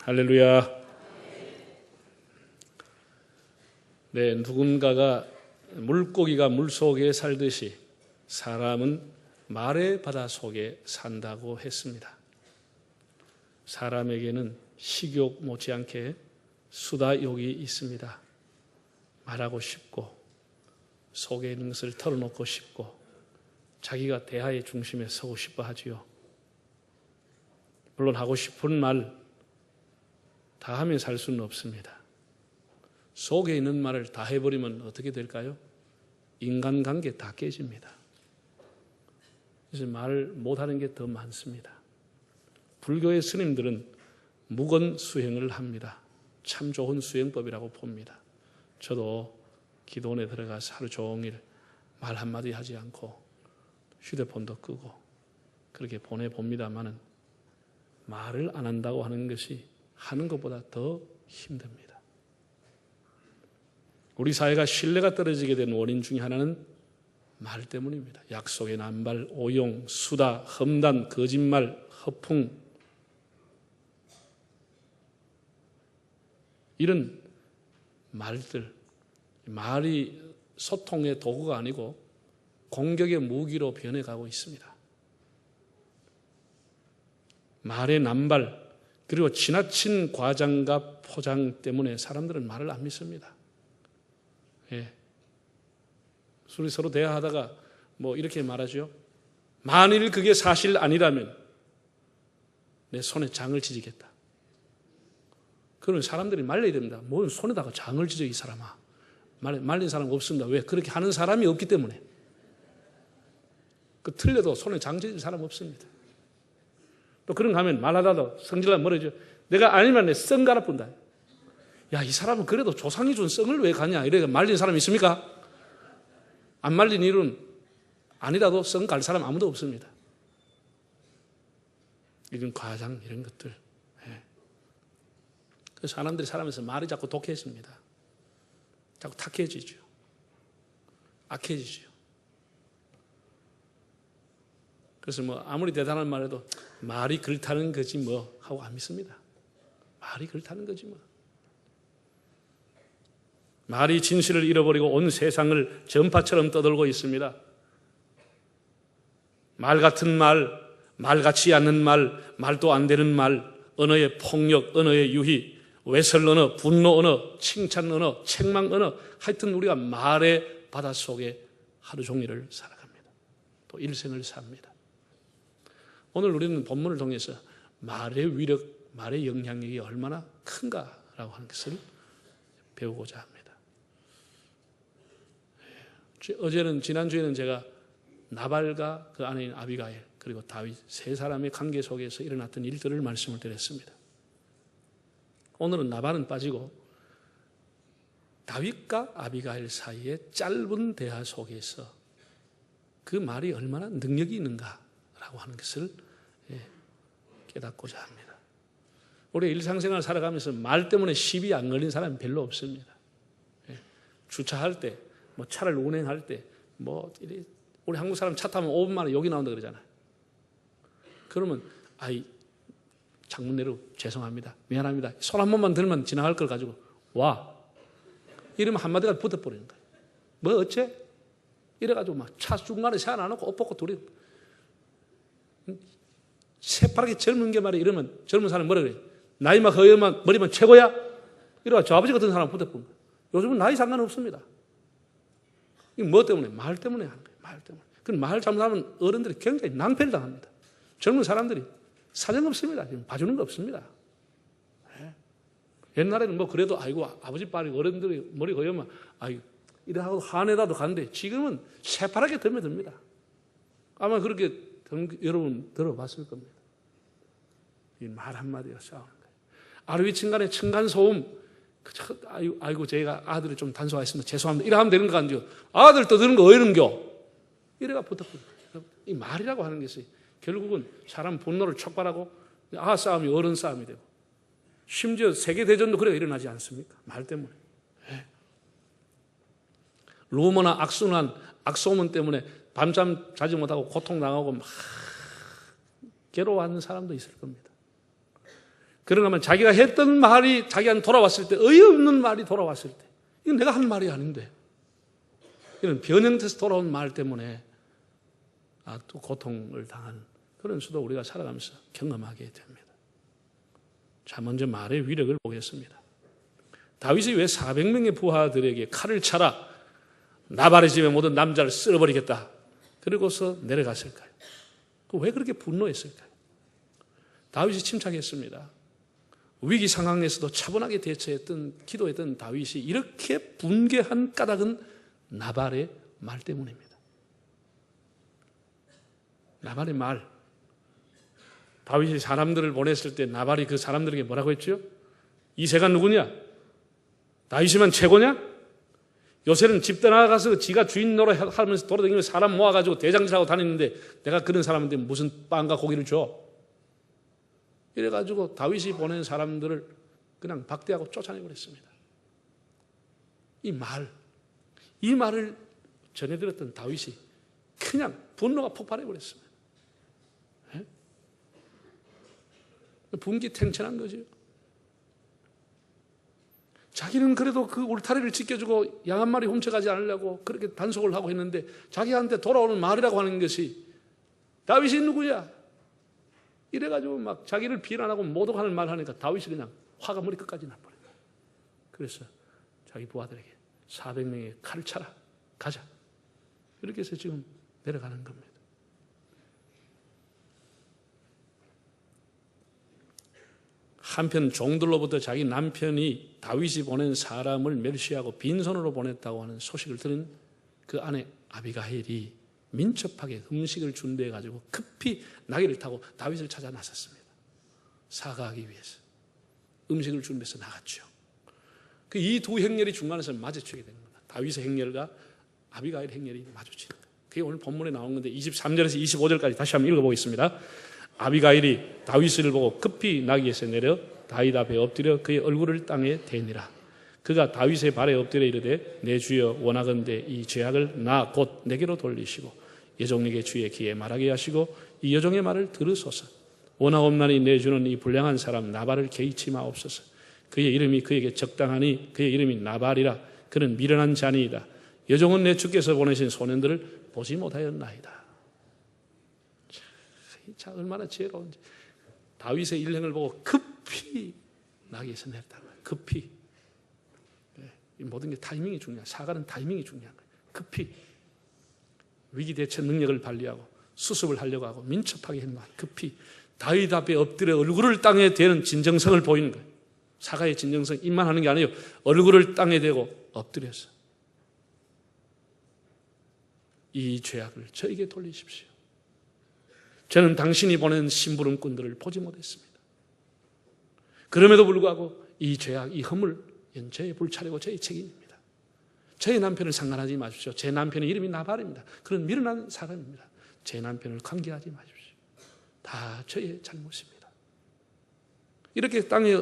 할렐루야. 네, 누군가가 물고기가 물속에 살듯이 사람은 말의 바다 속에 산다고 했습니다. 사람에게는 식욕 못지않게 수다욕이 있습니다. 말하고 싶고 속에 있는 것을 털어놓고 싶고 자기가 대화의 중심에 서고 싶어 하지요. 물론 하고 싶은 말 다 하면 살 수는 없습니다. 속에 있는 말을 다 해버리면 어떻게 될까요? 인간관계 다 깨집니다. 그래서 말 못하는 게 더 많습니다. 불교의 스님들은 무건수행을 합니다. 참 좋은 수행법이라고 봅니다. 저도 기도원에 들어가서 하루 종일 말 한마디 하지 않고 휴대폰도 끄고 그렇게 보내봅니다마는 말을 안 한다고 하는 것이 하는 것보다 더 힘듭니다. 우리 사회가 신뢰가 떨어지게 된 원인 중에 하나는 말 때문입니다. 약속의 남발, 오용, 수다, 험단, 거짓말, 허풍 이런 말들, 말이 소통의 도구가 아니고 공격의 무기로 변해가고 있습니다. 말의 남발 그리고 지나친 과장과 포장 때문에 사람들은 말을 안 믿습니다. 예. 우리 서로 대화하다가 뭐 이렇게 말하죠. 만일 그게 사실 아니라면 내 손에 장을 지지겠다. 그러면 사람들이 말려야 됩니다. 뭘 손에다가 장을 지져 이 사람아. 말린 사람 없습니다. 왜? 그렇게 하는 사람이 없기 때문에. 그 틀려도 손에 장 지질 사람 없습니다. 또 그런 거 하면 말하다도 성질나면 뭐라죠? 내가 아니면 내 성 갈아뿐다. 야, 이 사람은 그래도 조상이 준 성을 왜 가냐? 이래 말린 사람 있습니까? 안 말린 이유는 아니라도 성 갈 사람 아무도 없습니다. 이런 과장 이런 것들. 예. 그래서 사람들이 살아면서 말이 자꾸 독해집니다. 자꾸 탁해지죠. 악해지죠. 그래서 뭐 아무리 대단한 말해도 말이 그렇다는 거지 뭐 하고 안 믿습니다. 말이 그렇다는 거지 뭐. 말이 진실을 잃어버리고 온 세상을 전파처럼 떠돌고 있습니다. 말 같은 말, 말 같지 않는 말, 말도 안 되는 말, 언어의 폭력, 언어의 유희, 외설 언어, 분노 언어, 칭찬 언어, 책망 언어, 하여튼 우리가 말의 바다 속에 하루 종일을 살아갑니다. 또 일생을 삽니다. 오늘 우리는 본문을 통해서 말의 위력, 말의 영향력이 얼마나 큰가라고 하는 것을 배우고자 합니다. 지난주에는 제가 나발과 그 아내인 아비가일 그리고 다윗 세 사람의 관계 속에서 일어났던 일들을 말씀을 드렸습니다. 오늘은 나발은 빠지고 다윗과 아비가일 사이의 짧은 대화 속에서 그 말이 얼마나 능력이 있는가라고 하는 것을 깨닫고자 합니다. 우리 일상생활 살아가면서 말 때문에 시비 안 걸린 사람이 별로 없습니다. 주차할 때, 뭐 차를 운행할 때, 뭐 우리 한국 사람 차 타면 5분 만에 욕이 나온다 그러잖아요. 그러면 창문 내려 죄송합니다, 미안합니다, 손 한 번만 들면 지나갈 걸 가지고 와 이러면 한마디가 붙어버리는 거예요. 뭐 어째? 이래가지고 막 차 중간에 차 안 놓고 옷 벗고 둘이 새파랗게 젊은 게 말이야. 이러면 젊은 사람이 뭐라 그래? 나이만 허여만 머리만 최고야? 이래가 저 아버지 같은 사람 붙어보는 거예요. 요즘은 나이 상관없습니다. 이게 뭐 때문에? 말 때문에 하는 거예요. 말 때문에. 그럼 말 잘못하면 어른들이 굉장히 낭패를 당합니다. 젊은 사람들이 사정 없습니다. 지금 봐주는 거 없습니다. 네. 옛날에는 뭐 그래도 아이고 아버지 빨이 어른들이 머리 허여만 아이고 이래 하고 화내다도 가는데 지금은 새파랗게 덤벼듭니다. 아마 그렇게 여러분 들어봤을 겁니다. 이 말 한마디가 싸우는 거예요. 아르위층간의 층간소음, 아이고 제가 아들이 좀 단소가 있습니다. 죄송합니다. 이래 하면 되는 거 아니죠. 아들 떠드는 거 어이는겨. 이래가 붙어버려요. 이 말이라고 하는 것이 결국은 사람 분노를 촉발하고 싸움이 어른 싸움이 되고 심지어 세계대전도 그래 일어나지 않습니까? 말 때문에. 네. 루머나 악순환, 악소문 때문에 밤잠 자지 못하고 고통당하고 막 괴로워하는 사람도 있을 겁니다. 그런가 하면 자기가 했던 말이 자기한테 돌아왔을 때, 어이없는 말이 돌아왔을 때, 이건 내가 한 말이 아닌데, 이런 변형돼서 돌아온 말 때문에 또 고통을 당하는 그런 수도 우리가 살아가면서 경험하게 됩니다. 자, 먼저 말의 위력을 보겠습니다. 다윗이 왜 400명의 부하들에게 칼을 차라, 나발의 집에 모든 남자를 쓸어버리겠다, 그리고서 내려갔을까요? 왜 그렇게 분노했을까요? 다윗이 침착했습니다. 위기 상황에서도 차분하게 대처했던, 기도했던 다윗이 이렇게 분개한 까닭은 나발의 말 때문입니다. 나발의 말. 다윗이 사람들을 보냈을 때 나발이 그 사람들에게 뭐라고 했죠? 이새가 누구냐? 다윗이만 최고냐? 요새는 집 떠나가서 지가 주인 노릇하면서 돌아다니면서 사람 모아가지고 대장질하고 다니는데 내가 그런 사람한테 무슨 빵과 고기를 줘? 이래가지고 다윗이 보낸 사람들을 그냥 박대하고 쫓아내버렸습니다. 이 말을 전해들었던 다윗이 그냥 분노가 폭발해버렸습니다. 분기탱천한 거죠. 자기는 그래도 그 울타리를 지켜주고 양 한 마리 훔쳐가지 않으려고 그렇게 단속을 하고 했는데 자기한테 돌아오는 말이라고 하는 것이 다윗이 누구야? 이래가지고 막 자기를 비난하고 모독하는 말 하니까 다윗이 그냥 화가 머리 끝까지 나버려요. 그래서 자기 부하들에게 400명의 칼을 차라, 가자. 이렇게 해서 지금 내려가는 겁니다. 한편 종들로부터 자기 남편이 다윗이 보낸 사람을 멸시하고 빈손으로 보냈다고 하는 소식을 들은 그 아내 아비가일이 민첩하게 음식을 준비해가지고 급히 나귀를 타고 다윗을 찾아 나섰습니다. 사과하기 위해서 음식을 준비해서 나갔죠. 그 이 두 행렬이 중간에서 마주치게 된 겁니다. 다윗의 행렬과 아비가일 행렬이 마주치는 거예요. 그게 오늘 본문에 나온 건데 23절에서 25절까지 다시 한번 읽어보겠습니다. 아비가일이 다윗을 보고 급히 나귀에서 내려 다윗 앞에 엎드려 그의 얼굴을 땅에 대니라. 그가 다윗의 발에 엎드려 이르되 내 주여 원하건대 이 죄악을 나 곧 내게로 돌리시고 여종에게 주의 귀에 말하게 하시고 이 여종의 말을 들으소서. 원하옵나니 내 주는 이 불량한 사람 나발을 개의치 마옵소서. 그의 이름이 그에게 적당하니 그의 이름이 나발이라. 그는 미련한 자니이다. 여종은 내 주께서 보내신 소년들을 보지 못하였나이다. 자, 얼마나 지혜로운지. 다윗의 일행을 보고 급히 나귀에서 내렸다는 거예요. 급히. 이 모든 게 타이밍이 중요해요. 사과는 타이밍이 중요한 거예요. 급히. 위기 대처 능력을 발휘하고 수습을 하려고 하고 민첩하게 행동하는 급히. 다윗 앞에 엎드려 얼굴을 땅에 대는 진정성을 보이는 거예요. 사과의 진정성, 입만 하는 게 아니에요. 얼굴을 땅에 대고 엎드려서 이 죄악을 저에게 돌리십시오. 저는 당신이 보낸 심부름꾼들을 보지 못했습니다. 그럼에도 불구하고 이 죄악, 이 허물, 저의 불찰이고 저의 책임입니다. 저의 남편을 상관하지 마십시오. 제 남편의 이름이 나발입니다. 그런 미련한 사람입니다. 제 남편을 관계하지 마십시오. 다 저의 잘못입니다. 이렇게 땅에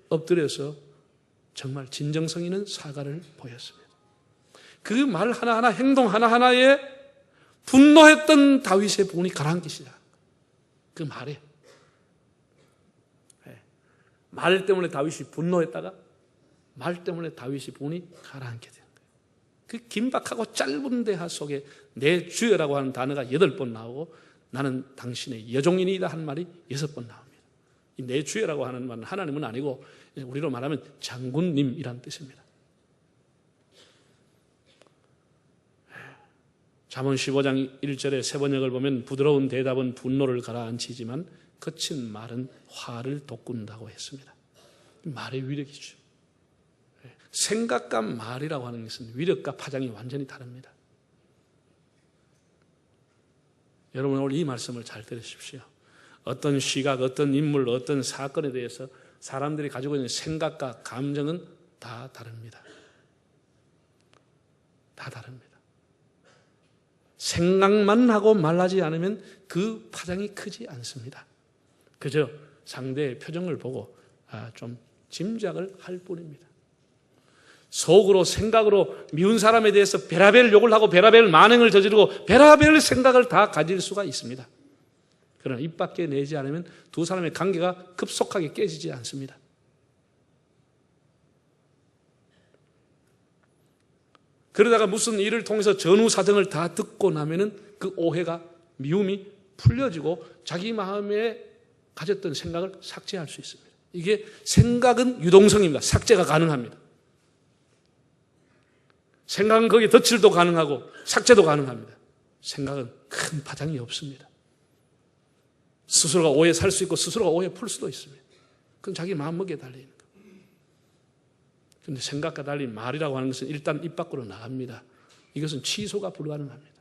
엎드려서 정말 진정성 있는 사과를 보였습니다. 그 말 하나하나, 행동 하나하나에 분노했던 다윗의 분이 가라앉기 시작. 그 말에. 말 때문에 다윗이 분노했다가 말 때문에 다윗이 분이 가라앉게 된 거예요. 그 긴박하고 짧은 대화 속에 내 주여라고 하는 단어가 8번 나오고 나는 당신의 여종이니이다 한 말이 6번 나옵니다. 이 내 주여라고 하는 말은 하나님은 아니고 우리로 말하면 장군님이란 뜻입니다. 잠언 15장 1절의 세 번역을 보면 부드러운 대답은 분노를 가라앉히지만 거친 말은 화를 돋군다고 했습니다. 말의 위력이죠. 생각과 말이라고 하는 것은 위력과 파장이 완전히 다릅니다. 여러분 오늘 이 말씀을 잘 들으십시오. 어떤 시각, 어떤 인물, 어떤 사건에 대해서 사람들이 가지고 있는 생각과 감정은 다 다릅니다. 다 다릅니다. 생각만 하고 말하지 않으면 그 파장이 크지 않습니다. 그저 상대의 표정을 보고 좀 짐작을 할 뿐입니다. 속으로 생각으로 미운 사람에 대해서 베라벨 욕을 하고 베라벨 만행을 저지르고 베라벨 생각을 다 가질 수가 있습니다. 그러나 입 밖에 내지 않으면 두 사람의 관계가 급속하게 깨지지 않습니다. 그러다가 무슨 일을 통해서 전후 사정을 다 듣고 나면은 그 오해가, 미움이 풀려지고 자기 마음에 가졌던 생각을 삭제할 수 있습니다. 이게 생각은 유동성입니다. 삭제가 가능합니다. 생각은 거기에 덧칠도 가능하고 삭제도 가능합니다. 생각은 큰 파장이 없습니다. 스스로가 오해 살 수 있고 스스로가 오해 풀 수도 있습니다. 그건 자기 마음먹기에 달려있는 거예요. 그런데 생각과 달리 말이라고 하는 것은 일단 입 밖으로 나갑니다. 이것은 취소가 불가능합니다.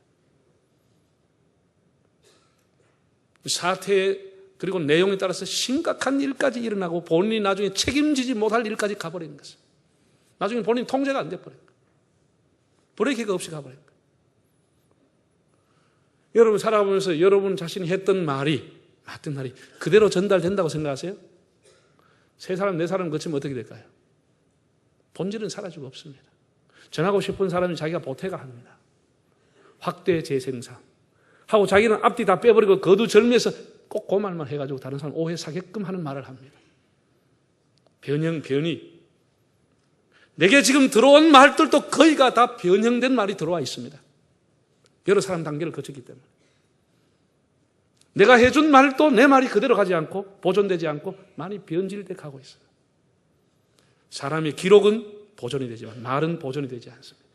사태 그리고 내용에 따라서 심각한 일까지 일어나고 본인이 나중에 책임지지 못할 일까지 가버리는 것은 나중에 본인 통제가 안 돼버린 거예요. 브레이크가 없이 가버린 거예요. 여러분 살아보면서 여러분 자신이 했던 말이 그대로 전달된다고 생각하세요? 세 사람, 네 사람 거치면 어떻게 될까요? 본질은 사라지고 없습니다. 전하고 싶은 사람이 자기가 보태가 합니다. 확대 재생산 하고 자기는 앞뒤 다 빼버리고 거두절미해서 꼭 그 말만 해가지고 다른 사람 오해 사게끔 하는 말을 합니다. 변이. 내게 지금 들어온 말들도 거의가 다 변형된 말이 들어와 있습니다. 여러 사람 단계를 거쳤기 때문에. 내가 해준 말도 내 말이 그대로 가지 않고 보존되지 않고 많이 변질돼 가고 있어요. 사람의 기록은 보존이 되지만 말은 보존이 되지 않습니다.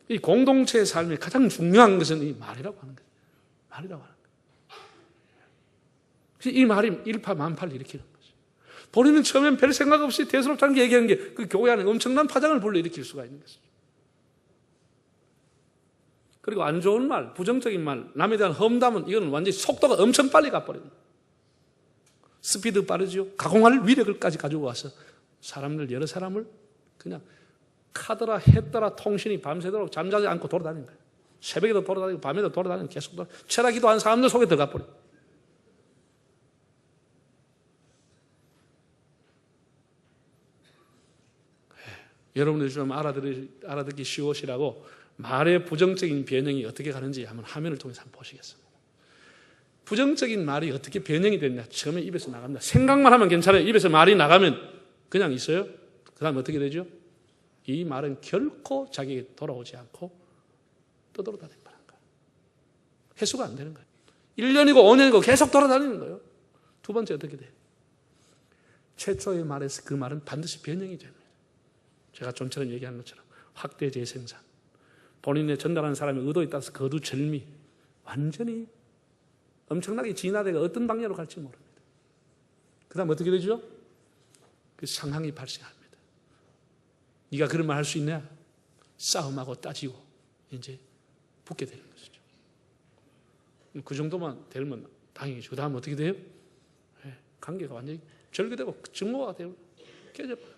이 공동체의 삶의 가장 중요한 것은 이 말이라고 하는 거예요. 말이라고 하는 거예요. 이 말이 일파만파를 일으키는 거죠. 본인은 처음엔 별 생각 없이 대수롭지 않게 얘기하는 게 그 교회 안에 엄청난 파장을 불러일으킬 수가 있는 것이죠. 그리고 안 좋은 말, 부정적인 말, 남에 대한 험담은 이건 완전히 속도가 엄청 빨리 가버려요. 스피드 빠르죠. 가공할 위력을까지 가지고 와서 여러 사람을 그냥 카더라 했더라 통신이 밤새도록 잠자지 않고 돌아다니는 거예요. 새벽에도 돌아다니고 밤에도 돌아다니고 계속 돌아다니고 철학기도 한 사람들 속에 들어가 버려요. 여러분들이 좀 알아듣기 쉬우시라고 말의 부정적인 변형이 어떻게 가는지 한번 화면을 통해서 한번 보시겠습니다. 부정적인 말이 어떻게 변형이 됐냐? 처음에 입에서 나갑니다. 생각만 하면 괜찮아요. 입에서 말이 나가면 그냥 있어요. 그 다음 어떻게 되죠? 이 말은 결코 자기에게 돌아오지 않고 떠돌아다니는 거예요. 회수가 안 되는 거예요. 1년이고 5년이고 계속 돌아다니는 거예요. 두 번째 어떻게 돼요? 최초의 말에서 그 말은 반드시 변형이 됩니다. 제가 좀 전에 얘기한 것처럼 확대 재생산, 본인의 전달하는 사람의 의도에 따라서 거두절미, 완전히 엄청나게 진화되고 어떤 방향으로 갈지 모릅니다. 그 다음 어떻게 되죠? 그 상황이 발생합니다. 네가 그런 말 할 수 있냐? 싸움하고 따지고 이제 붙게 되는 것이죠. 그 정도만 되면 다행이죠. 그 다음 어떻게 돼요? 관계가 완전히 절교되고 증오가 되고 깨져버려요.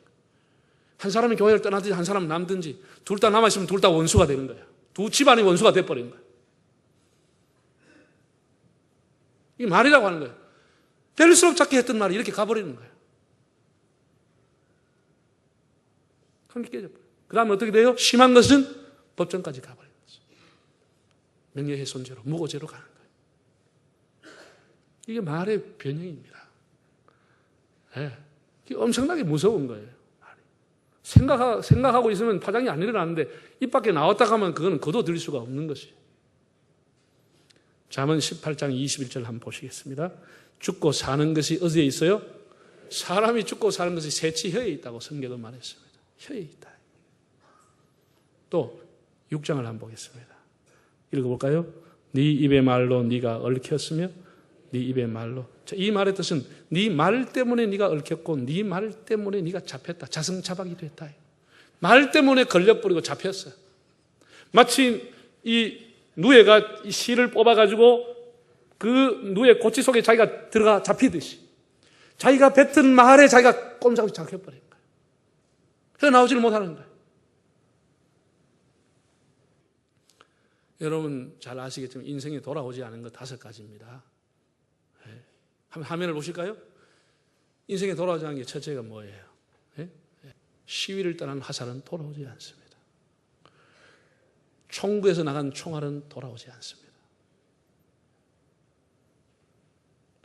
한 사람이 교회를 떠나든지 한 사람은 남든지 둘 다 남아있으면 둘 다 원수가 되는 거예요. 두 집안이 원수가 돼버리는 거예요. 이게 말이라고 하는 거예요. 별수록 작게 했던 말이 이렇게 가버리는 거예요. 관계 깨져버려요. 그 다음에 어떻게 돼요? 심한 것은 법정까지 가버리는 거죠. 명예훼손죄로, 무고죄로 가는 거예요. 이게 말의 변형입니다. 이게 엄청나게 무서운 거예요. 생각하고 있으면 파장이 안 일어나는데 입 밖에 나왔다 가면 그거는 거둬들일 수가 없는 것이에요. 잠언 18장 21절 한번 보시겠습니다. 죽고 사는 것이 어디에 있어요? 사람이 죽고 사는 것이 셋이 혀에 있다고 성경은 말했습니다. 혀에 있다. 또 6장을 한번 보겠습니다. 읽어볼까요? 네 입의 말로 네가 얽혔으며 네 입의 말로. 이 말의 뜻은 네 말 때문에 네가 얽혔고 네 말 때문에 네가 잡혔다. 자승자박이 됐다. 말 때문에 걸려버리고 잡혔어요. 마치 이 누에가 이 실을 뽑아가지고 그 누에 고치 속에 자기가 들어가 잡히듯이 자기가 뱉은 말에 자기가 꼼짝없이 잡혀버린 거예요. 그래서 나오지를 못하는 거예요. 여러분 잘 아시겠지만 인생에 돌아오지 않은 것 5가지입니다. 한번 화면을 보실까요? 인생에 돌아오지 않은 게 첫째가 뭐예요? 시위를 떠난 화살은 돌아오지 않습니다. 총구에서 나간 총알은 돌아오지 않습니다.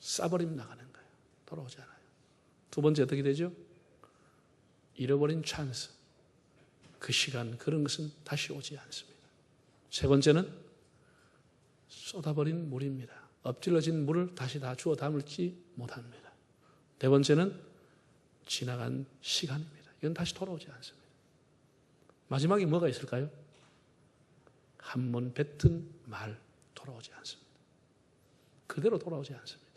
싸버리면 나가는 거예요. 돌아오지 않아요. 두 번째 어떻게 되죠? 잃어버린 찬스, 그 시간, 그런 것은 다시 오지 않습니다. 세 번째는 쏟아버린 물입니다. 엎질러진 물을 다시 다 주워 담을지 못합니다. 네 번째는 지나간 시간입니다. 이건 다시 돌아오지 않습니다. 마지막에 뭐가 있을까요? 한 번 뱉은 말, 돌아오지 않습니다. 그대로 돌아오지 않습니다.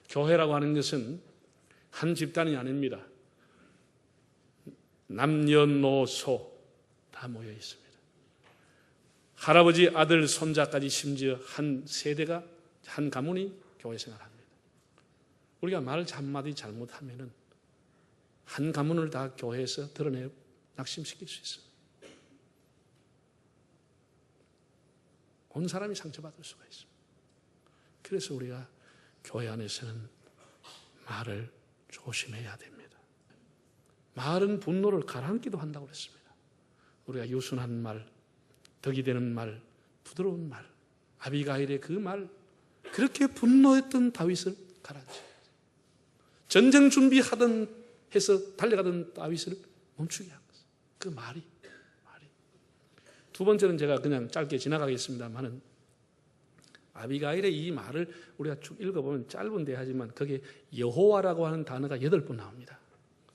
교회라고 하는 것은 한 집단이 아닙니다. 남녀노소 다 모여 있습니다. 할아버지, 아들, 손자까지 심지어 한 세대가, 한 가문이 교회 생활합니다. 우리가 말 한마디 잘못하면은 한 가문을 다 교회에서 드러내 낙심시킬 수 있습니다. 온 사람이 상처받을 수가 있습니다. 그래서 우리가 교회 안에서는 말을 조심해야 됩니다. 말은 분노를 가라앉기도 한다고 그랬습니다. 우리가 유순한 말, 덕이 되는 말, 부드러운 말, 아비가일의 그 말, 그렇게 분노했던 다윗을 가라앉혀야 돼요. 전쟁 준비하던 해서 달려가던 다윗을 멈추게 한 것은 그 말이. 두 번째는 제가 그냥 짧게 지나가겠습니다만은 아비가일의 이 말을 우리가 쭉 읽어보면 짧은데 하지만 거기에 여호와라고 하는 단어가 8번 나옵니다.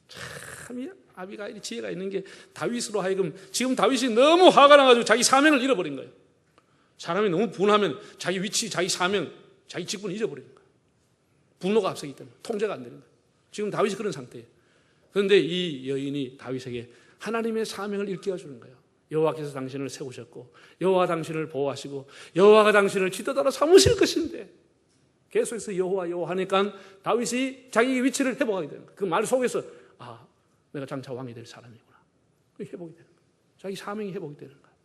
참 아비가일이 지혜가 있는 게 다윗으로 하여금 지금 다윗이 너무 화가 나가지고 자기 사명을 잃어버린 거예요. 사람이 너무 분하면 자기 위치, 자기 사명, 자기 직분을 잃어버리는 거예요. 분노가 앞서기 때문에 통제가 안 되는 거예요. 지금 다윗이 그런 상태예요. 그런데 이 여인이 다윗에게 하나님의 사명을 일깨워주는 거예요. 여호와께서 당신을 세우셨고 여호와 당신을 보호하시고 여호와가 당신을 지도자로 삼으실 것인데 계속해서 여호와 하니까 다윗이 자기 위치를 회복하게 되는 거예요. 그 말 속에서 내가 장차 왕이 될 사람이구나. 회복이 되는 거예요. 자기 사명이 회복이 되는 거예요.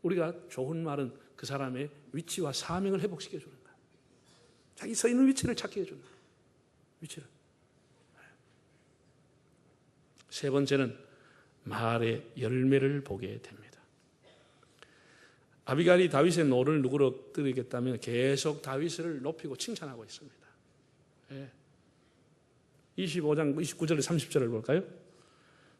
우리가 좋은 말은 그 사람의 위치와 사명을 회복시켜주는 거예요. 자기 서 있는 위치를 찾게 해주는 거예요. 위치를. 세 번째는 말의 열매를 보게 됩니다. 아비가일이 다윗의 노를 누구로 드리겠다면 계속 다윗을 높이고 칭찬하고 있습니다. 25장 29절 30절을 볼까요?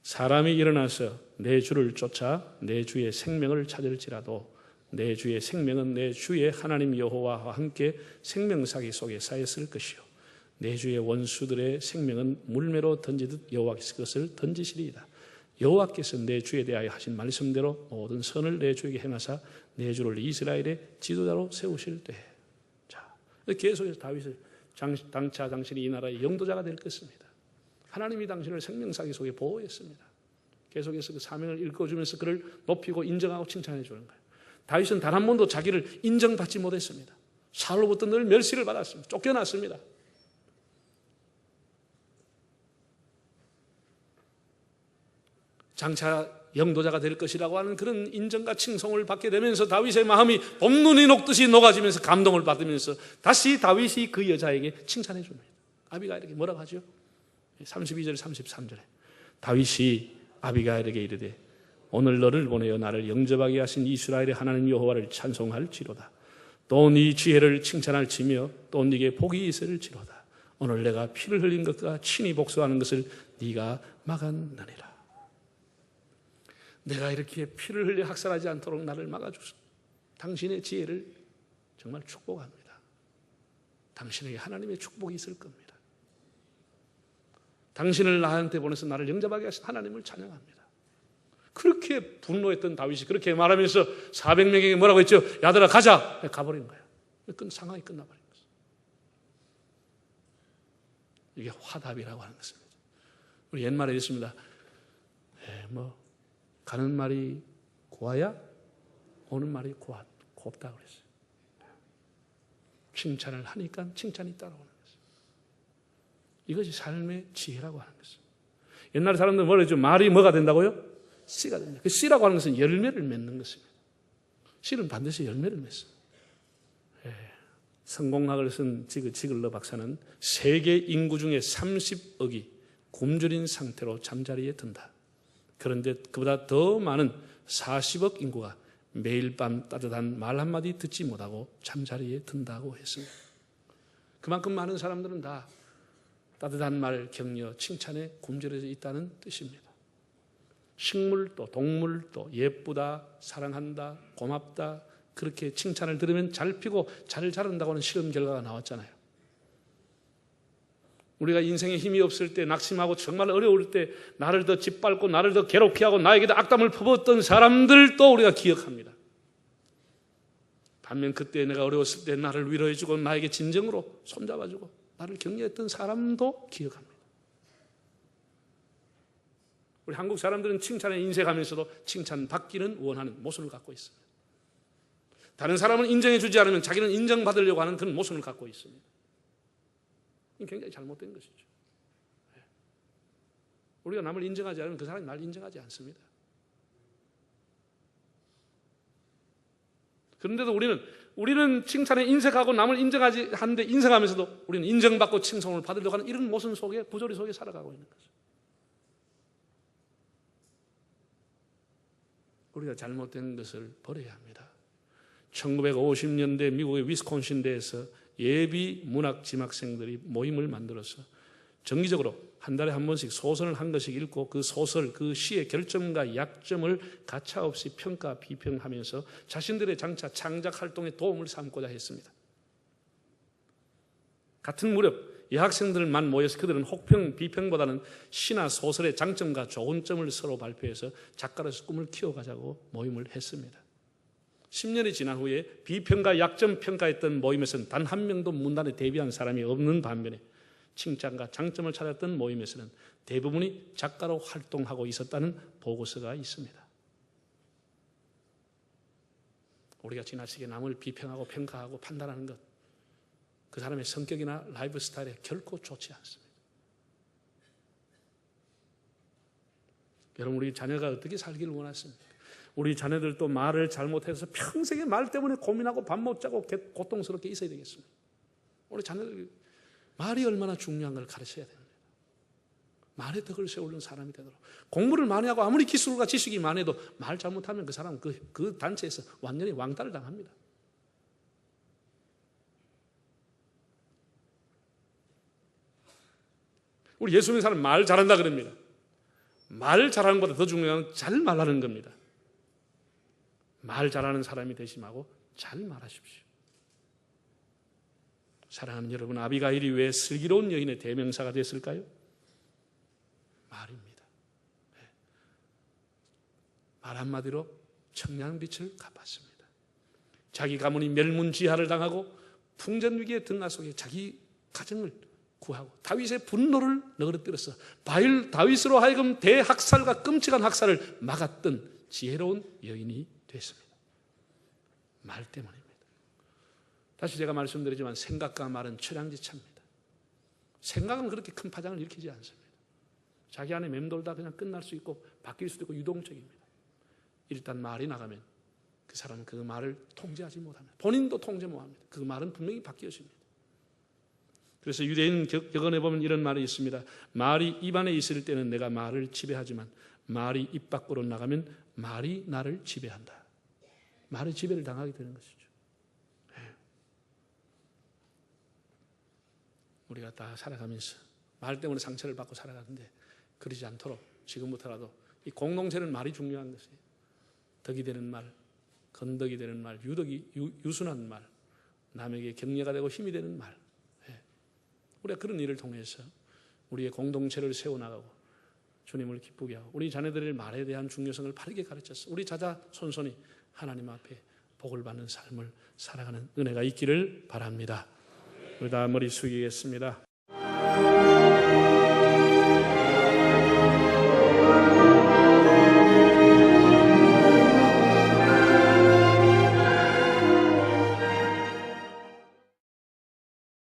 사람이 일어나서 내 주를 쫓아 내 주의 생명을 찾을지라도 내 주의 생명은 내 주의 하나님 여호와와 함께 생명사기 속에 쌓였을 것이요 내 주의 원수들의 생명은 물매로 던지듯 여호와께서 그것을 던지시리이다. 여호와께서 내 주에 대하여 하신 말씀대로 모든 선을 내 주에게 행하사 내 주를 이스라엘의 지도자로 세우실 때. 자, 계속해서 다윗을 장차 당신이 이 나라의 영도자가 될 것입니다. 하나님이 당신을 생명사기 속에 보호했습니다. 계속해서 그 사명을 읽어주면서 그를 높이고 인정하고 칭찬해 주는 거예요. 다윗은 단 한 번도 자기를 인정받지 못했습니다. 사울로부터 늘 멸시를 받았습니다. 쫓겨났습니다. 장차 영도자가 될 것이라고 하는 그런 인정과 칭송을 받게 되면서 다윗의 마음이 봄눈이 녹듯이 녹아지면서 감동을 받으면서 다시 다윗이 그 여자에게 칭찬해 줍니다. 아비가일에게 뭐라고 하죠? 32절 33절에 다윗이 아비가일에게 이르되 오늘 너를 보내어 나를 영접하게 하신 이스라엘의 하나님 여호와를 찬송할지로다. 또 네 지혜를 칭찬할지며 또 네게 복이 있을지로다. 오늘 내가 피를 흘린 것과 친히 복수하는 것을 네가 막았느니라. 내가 이렇게 피를 흘려 학살하지 않도록 나를 막아주소. 당신의 지혜를 정말 축복합니다. 당신에게 하나님의 축복이 있을 겁니다. 당신을 나한테 보내서 나를 영접하게 하신 하나님을 찬양합니다. 그렇게 분노했던 다윗이 그렇게 말하면서 400명에게 뭐라고 했죠? 야들아 가자. 가버린 거예요. 상황이 끝나버린 거예요. 이게 화답이라고 하는 것입니다. 우리 옛말에 있습니다. 가는 말이 고와야 오는 말이 곱다 그랬어요. 칭찬을 하니까 칭찬이 따라오는 것이죠. 이것이 삶의 지혜라고 하는 것입니다. 옛날에 사람들은 뭐라 했죠? 말이 뭐가 된다고요? 씨가 된다. 그 씨라고 하는 것은 열매를 맺는 것입니다. 씨는 반드시 열매를 맺습니다. 성공학을 쓴 지글러 박사는 세계 인구 중에 30억이 굶주린 상태로 잠자리에 든다. 그런데 그보다 더 많은 40억 인구가 매일 밤 따뜻한 말 한마디 듣지 못하고 잠자리에 든다고 했습니다. 그만큼 많은 사람들은 다 따뜻한 말, 격려, 칭찬에 굶주려져 있다는 뜻입니다. 식물도 동물도 예쁘다, 사랑한다, 고맙다 그렇게 칭찬을 들으면 잘 피고 잘 자란다고 하는 실험 결과가 나왔잖아요. 우리가 인생에 힘이 없을 때, 낙심하고 정말 어려울 때 나를 더 짓밟고 나를 더 괴롭게 하고 나에게도 악담을 퍼붓던 사람들도 우리가 기억합니다. 반면 그때 내가 어려웠을 때 나를 위로해주고 나에게 진정으로 손잡아주고 나를 격려했던 사람도 기억합니다. 우리 한국 사람들은 칭찬에 인색하면서도 칭찬받기는 원하는 모습을 갖고 있습니다. 다른 사람은 인정해주지 않으면 자기는 인정받으려고 하는 그런 모습을 갖고 있습니다. 이게 굉장히 잘못된 것이죠. 우리가 남을 인정하지 않으면 그 사람이 날 인정하지 않습니다. 그런데도 우리는 칭찬에 인색하고 남을 인정하지 않는데 인정하면서도 우리는 인정받고 칭송을 받으려고 하는 이런 모순 속에, 부조리 속에 살아가고 있는 거죠. 우리가 잘못된 것을 버려야 합니다. 1950년대 미국의 위스콘신대에서 예비 문학 지망생들이 모임을 만들어서 정기적으로 한 달에 한 번씩 소설을 한 권씩 읽고 그 소설, 그 시의 결점과 약점을 가차없이 평가, 비평하면서 자신들의 장차 창작 활동에 도움을 삼고자 했습니다. 같은 무렵 여학생들만 모여서 그들은 혹평, 비평보다는 시나 소설의 장점과 좋은 점을 서로 발표해서 작가로서 꿈을 키워가자고 모임을 했습니다. 10년이 지난 후에 비평과 약점 평가했던 모임에서는 단 한 명도 문단에 데뷔한 사람이 없는 반면에 칭찬과 장점을 찾았던 모임에서는 대부분이 작가로 활동하고 있었다는 보고서가 있습니다. 우리가 지나치게 남을 비평하고 평가하고 판단하는 것, 그 사람의 성격이나 라이프 스타일에 결코 좋지 않습니다. 여러분, 우리 자녀가 어떻게 살기를 원하십니까? 우리 자녀들도 말을 잘못해서 평생에 말 때문에 고민하고 밤 못 자고 고통스럽게 있어야 되겠습니다. 우리 자녀들 말이 얼마나 중요한 걸 가르쳐야 됩니다. 말에 덕을 세우는 사람이 되도록. 공부를 많이 하고 아무리 기술과 지식이 많아도 말 잘못하면 그 사람은 그 단체에서 완전히 왕따를 당합니다. 우리 예수 믿는 사람 말 잘한다 그럽니다. 말 잘하는 것보다 더 중요한 건 잘 말하는 겁니다. 말 잘하는 사람이 되심하고 잘 말하십시오. 사랑하는 여러분, 아비가일이 왜 슬기로운 여인의 대명사가 됐을까요? 말입니다. 말 한마디로 청량빛을 갚았습니다. 자기 가문이 멸문지하를 당하고 풍전위기의 등화 속에 자기 가정을 구하고 다윗의 분노를 너그러뜨려서 다윗으로 하여금 대학살과 끔찍한 학살을 막았던 지혜로운 여인이 됐습니다. 말 때문입니다. 다시 제가 말씀드리지만 생각과 말은 천양지차입니다. 생각은 그렇게 큰 파장을 일으키지 않습니다. 자기 안에 맴돌다 그냥 끝날 수 있고 바뀔 수도 있고 유동적입니다. 일단 말이 나가면 그 사람은 그 말을 통제하지 못합니다. 본인도 통제 못합니다. 그 말은 분명히 바뀌어집니다. 그래서 유대인 격언에 보면 이런 말이 있습니다. 말이 입 안에 있을 때는 내가 말을 지배하지만 말이 입 밖으로 나가면 말이 나를 지배한다. 말의 지배를 당하게 되는 것이죠. 우리가 다 살아가면서 말 때문에 상처를 받고 살아가는데 그러지 않도록 지금부터라도 이 공동체는 말이 중요한 것이에요. 덕이 되는 말, 건덕이 되는 말, 유순한 말, 남에게 격려가 되고 힘이 되는 말. 우리가 그런 일을 통해서 우리의 공동체를 세워나가고 주님을 기쁘게 하고 우리 자녀들의 말에 대한 중요성을 바르게 가르쳤어. 우리 자자손손이 하나님 앞에 복을 받는 삶을 살아가는 은혜가 있기를 바랍니다. 우리 다 머리 숙이겠습니다.